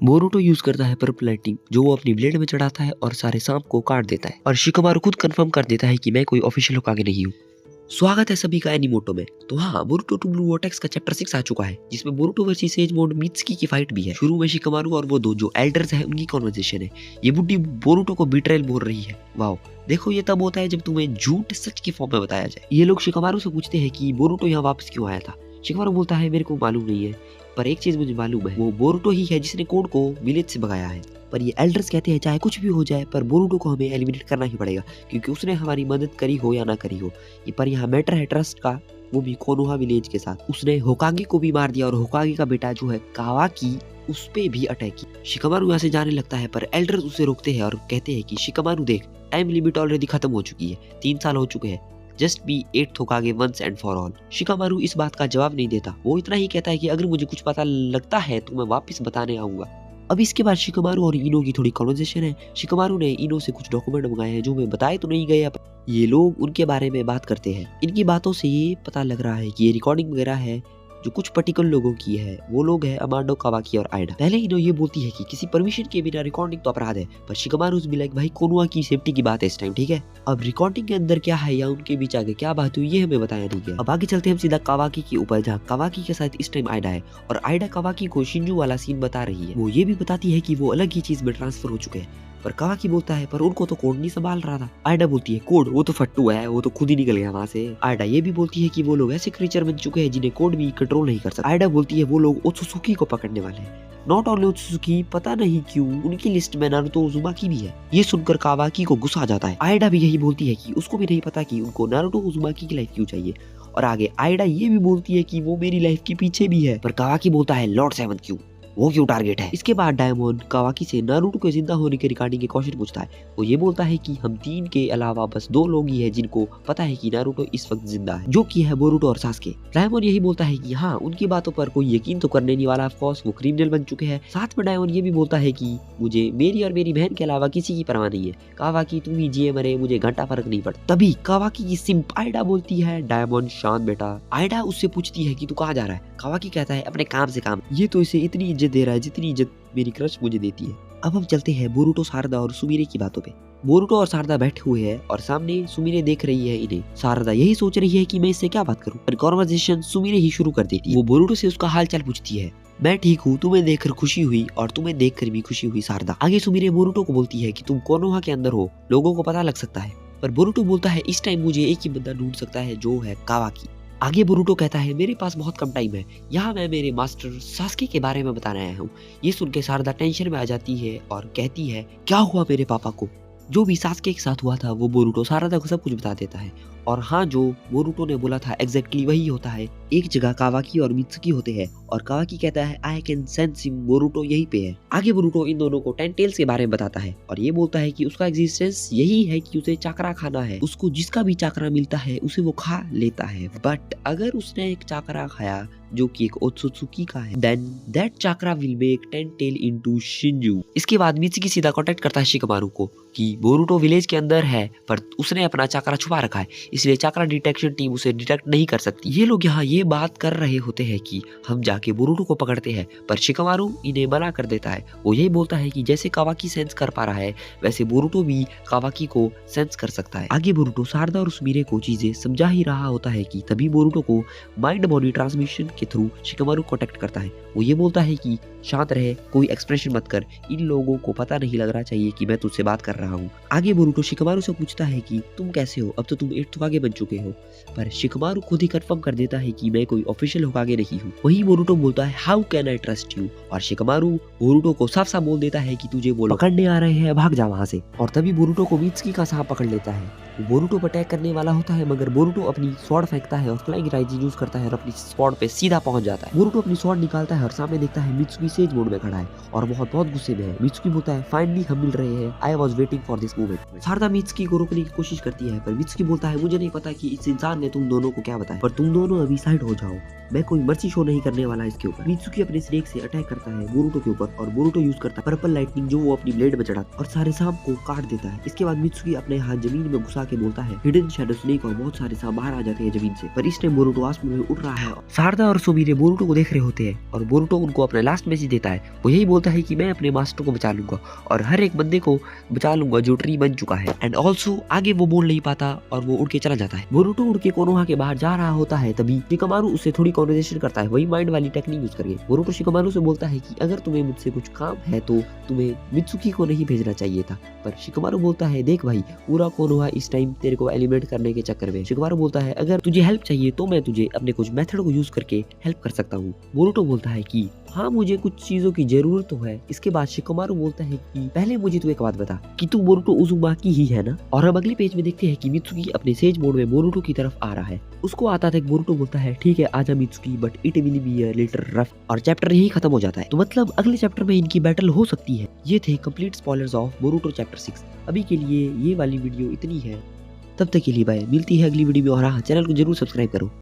Boruto use करता है purple lighting जो वो अपनी ब्लेड में चढ़ाता है और सारे सांप को काट देता है और शिकमारू खुद कंफर्म कर देता है कि मैं कोई ऑफिशियल होकागे नहीं हूँ। स्वागत है सभी का एनीमोटो में। तो हाँ, बोरुटो टू ब्लू वोर्टेक्स का चैप्टर 6 आ चुका है जिसमें बोरुटो वर्सेस सेजमोन मित्सुकी की फाइट भी है। शुरू में शिकमारू और वो दो जो एल्डर्स है उनकी कॉन्वर्सेशन है। ये बुड्ढी बोरुटो को बिट्रेयल बोल रही है। वाओ, देखो ये तब होता है जब तुम्हें झूठ सच की फॉर्म में बताया जाए। ये लोग शिकमारू से पूछते हैं कि बोरुटो यहाँ वापस क्यों आया था। शिकमारू बोलता है मेरे को मालूम नहीं है, पर एक चीज मुझे मालूम है, वो बोरुटो ही है जिसने कोड को विलेज से भगाया है। पर ये एल्डर्स कहते हैं चाहे कुछ भी हो जाए पर बोरुटो को हमें एलिमिनेट करना ही पड़ेगा क्योंकि उसने हमारी मदद करी हो या ना करी हो। ये पर यहाँ मैटर है ट्रस्ट का, वो भी कोनोहा विलेज के साथ। उसने होकागे को भी मार दिया और होकागे का बेटा जो है कावाकी उस पे भी अटैक की। शिकमारू यहाँ से जाने लगता है पर एल्डर्स उसे रोकते हैं और कहते हैं कि शिकमारू देख, टाइम लिमिट ऑलरेडी खत्म हो चुकी है, 3 साल हो चुके हैं। Just be 8th Hokage once and for all. Shikamaru इस बात का जवाब नहीं देता। वो इतना ही कहता है कि अगर मुझे कुछ पता लगता है तो मैं वापस बताने आऊंगा। अब इसके बाद शिकमारू और इनो की थोड़ी कॉन्वर्सेशन है। शिकमारू ने इनो से कुछ डॉक्यूमेंट मंगाए हैं जो मैं बताए तो नहीं गए। ये लोग उनके बारे में बात करते हैं। इनकी बातों से ये पता लग रहा है कि ये रिकॉर्डिंग वगैरह है जो कुछ पर्टिकुलर लोगों की है। वो लोग है अमांडो, कावाकी और आइडा। पहले इनो ये बोलती है कि किसी परमिशन के बिना रिकॉर्डिंग तो अपराध है, पर शिकमारू भी लाइक भाई कोनोहा की सेफ्टी की बात है इस टाइम, ठीक है। अब रिकॉर्डिंग के अंदर क्या है या उनके बीच आगे क्या बात हुई ये हमें बताया नहीं गया। अब आगे चलते हैं हम सीधा कावाकी के ऊपर, जहाँ कावाकी के साथ इस टाइम आइडा है और आइडा कावाकी को शिंजू वाला सीन बता रही है। वो ये भी बताती है कि वो अलग ही चीज में ट्रांसफर हो चुके हैं। पर कावाकी बोलता है पर उनको तो कोड नहीं संभाल रहा था। आइडा बोलती है कोड वो तो फट्टू है, वो तो खुद ही निकल गया वहाँ से। आइडा ये भी बोलती है कि वो लोग ऐसे क्रीचर बन चुके हैं जिन्हें कोड भी कंट्रोल नहीं कर सकता। आइडा बोलती है वो लोग ओत्सुसुकी को पकड़ने वाले हैं। नॉट ओनली ओत्सुसुकी, पता नहीं क्यों उनकी लिस्ट में नारुतो उजुमाकी भी है। ये सुनकर कावाकी को गुस्सा आ जाता है। आइडा भी यही बोलती है कि उसको भी नहीं पता कि उनको नारुतो उजुमाकी की लाइफ क्यों चाहिए। और आगे आइडा ये भी बोलती है कि वो मेरी लाइफ के पीछे भी है। पर कावाकी बोलता है लॉर्ड 7 क्यों, वो क्यों टारगेट है। इसके बाद डायमंड कावाकी से नारुतो के जिंदा होने के रिगार्डिंग के क्वेश्चन पूछता है। वो ये बोलता है कि हम 3 के अलावा बस 2 लोग ही हैं जिनको पता है कि नारुतो इस वक्त जिंदा है, जो कि है बोरुटो और सास्के। डायमंड यही बोलता है कि हाँ उनकी बातों पर कोई यकीन तो करने नहीं वाला, ऑफ कोर्स वो क्रिमिनल बन चुके हैं। साथ में डायमंड ये भी बोलता है कि मुझे मेरी और मेरी बहन के अलावा किसी की परवाह नहीं है। कावाकी तुम ही जिए मरे, मुझे घंटा फर्क नहीं पड़ता। तभी कावाकी की सिंप आइडा बोलती है डायमंड शांत बेटा। आइडा उससे पूछती है कि तू कहाँ जा रहा है। कावाकी कहता है अपने काम से काम। ये तो इसे इतनी इज्जत दे रहा है जितनी इज्जत मेरी क्रश मुझे देती है। अब हम चलते हैं बोरुटो, सारदा और सुमिरे की बातों पे। बोरुटो और सारदा बैठे हुए हैं और सामने सुमिरे देख रही है इन्हें। सारदा यही सोच रही है कि मैं इससे क्या बात करूं, पर कॉन्वर्सेशन सुमिरे ही शुरू कर देती है। वो बोरुटो से उसका हालचाल पूछती है। मैं ठीक हूँ, तुम्हें देखकर खुशी हुई और तुम्हें देखकर भी खुशी हुई सारदा। आगे सुमिरे बोरुटो को बोलती है कि तुम कोनोहा के अंदर हो, लोगों को पता लग सकता है। पर बोरुटो बोलता है इस टाइम मुझे एक ही बंदा ढूंढ सकता है जो है कावाकी। आगे बोरुटो कहता है मेरे पास बहुत कम टाइम है, यहाँ मैं मेरे मास्टर सास्के के बारे में बताने आया हूँ। ये सुन के सारदा टेंशन में आ जाती है और कहती है क्या हुआ मेरे पापा को। जो भी सास्के के साथ हुआ था वो बोरुटो सारदा को सब कुछ बता देता है। और हाँ, जो बोरुटो ने बोला था एग्जैक्टली वही होता है। एक जगह कावाकी और मित्सुकी होते हैं और कावाकी कहता है I can sense him, Boruto यही पे है। आगे बोरुटो इन दोनों को 10 टेल्स के बारे में बताता है और ये बोलता है कि उसका एग्जिस्टेंस यही है कि उसे चाकरा खाना है। उसको जिसका भी चाकरा मिलता है उसे वो खा लेता है, बट अगर उसने एक चाकरा खाया जो कि एक ओत्सुसुकी का है, then that chakra will make 10 tail into Shinju. इसके बाद मित्सुकी सीधा कांटेक्ट करता है शिकमारू को कि बोरुटो विलेज के अंदर है पर उसने अपना चाकरा छुपा रखा है, इसलिए चाकरा डिटेक्शन टीम उसे डिटेक्ट नहीं कर सकती। ये लोग यहाँ ये बात कर रहे होते हैं कि हम जाके बोरुटो को पकड़ते हैं, पर शिकमारू इन्हें मना कर देता है। वो यही बोलता है कि जैसे कावाकी सेंस कर पा रहा है वैसे बोरुटो भी कावाकी को सेंस कर सकता है। आगे बोरुटो सारदा और सुमिरे को चीजें समझा ही रहा होता है कि तभी बोरुटो को माइंड बॉडी ट्रांसमिशन के थ्रू शिकमारू कॉन्टेक्ट करता है। वो ये बोलता है कि शांत रहे, कोई एक्सप्रेशन मत कर, इन लोगों को पता नहीं लग रहा चाहिए कि मैं तुझसे बात कर रहा हूँ। आगे बोरुटो शिकमारू से पूछता है कि तुम कैसे हो, अब तो तुम 8th होकागे बन चुके हो। पर शिकमारू खुद ही कंफर्म कर देता है कि मैं कोई ऑफिशियल होकागे नहीं हूँ। वही बोरुटो बोलता है how can I trust you, और शिकमारू बोरुटो को साफ साफ बोल देता है कि तुझे वो पकड़ने आ रहे हैं, भाग जा वहाँ से। और तभी बोरुटो को मित्सुकी का सांप पकड़ लेता है। बोरुटो पर अटैक करने वाला होता है मगर बोरुटो अपनी स्वॉर्ड फेंकता है और फ्लाइंग राइजिंग यूज करता है और अपनी स्वॉर्ड पे सीधा पहुंच जाता है। बोरुटो अपनी स्वॉर्ड निकालता है और सामने देखता है मित्सुकी सेज मोड में खड़ा है और बहुत गुस्से में है। मित्सुकी बोलता है फाइनली हम मिल रहे हैं, I was waiting for this moment. Sarada Mitsuki को रोकने की कोशिश करती है पर मित्सुकी बोलता है मुझे नहीं पता कि इस इंसान ने तुम दोनों को क्या बताया, पर तुम दोनों अभी साइड हो जाओ, मैं कोई मर्सी शो नहीं करने वाला इसके ऊपर। मित्सुकी अपने स्नेक से अटैक करता है बोरुटो के ऊपर और बोरुटो यूज करता है पर्पल लाइटनिंग जो वो अपनी ब्लेड में चढ़ाता और सारे सांप को काट देता है। इसके बाद मित्सुकी अपने हाथ जमीन में घुसा आके बोलता है हिडन शैडो स्नेक और बहुत सारे सांप बाहर आ जाते हैं जमीन से। पर इस टाइम बोरुटो आसमान में उड़ रहा है। सारदा और सुमिरे बोरुटो को देख रहे होते हैं और बोरुटो उनको अपना लास्ट मैसेज देता है। वो यही बोलता है कि मैं अपने मास्टर को बचा लूंगा और हर एक बंदे को बचा लूंगा जो ट्री बन चुका है। एंड ऑल्सो आगे वो बोल नहीं पाता और वो उड़ के चला जाता है। बोरुटो उड़ के कोनोहा के बाहर जा रहा होता है, तभी शिकामारु उससे थोड़ी कॉन्वर्सेशन करता है, वही माइंड वाली टेक्निक यूज करके। बोरुटो शिकामारु से बोलता है कि अगर तुम्हें मुझसे कुछ काम है तो तुम्हें मित्सुकी को नहीं भेजना चाहिए था। पर शिकामारु बोलता है देख भाई, पूरा कोनोहा इस टाइम तेरे को एलिमिनेट करने के चक्कर में। शिकामारु बोलता है अगर तुझे हेल्प चाहिए तो मैं तुझे अपने कुछ मेथड को यूज करके हेल्प कर सकता हूँ। बोरुटो बोलता है कि हाँ मुझे कुछ चीजों की जरूरत तो है। इसके बाद शिकामारु बोलता है कि पहले मुझे तू एक बात बता कि तू बोरुटो उजुमाकी ही है ना। और हम अगले पेज में देखते हैं कि मित्सुकी अपने सेज मोड में बोरुटो की तरफ आ रहा है। उसको आता तक बोरुटो बोलता है ठीक है आजा Mitsuki, but it will be a little rough. और चैप्टर यही खत्म हो जाता है। तो मतलब अगले चैप्टर में इनकी बैटल हो सकती है। ये थे complete spoilers of Boruto chapter 6। अभी के लिए ये वाली वीडियो इतनी है, तब तक के लिए बाय। मिलती है अगली वीडियो में और हाँ चैनल को जरूर सब्सक्राइब करो।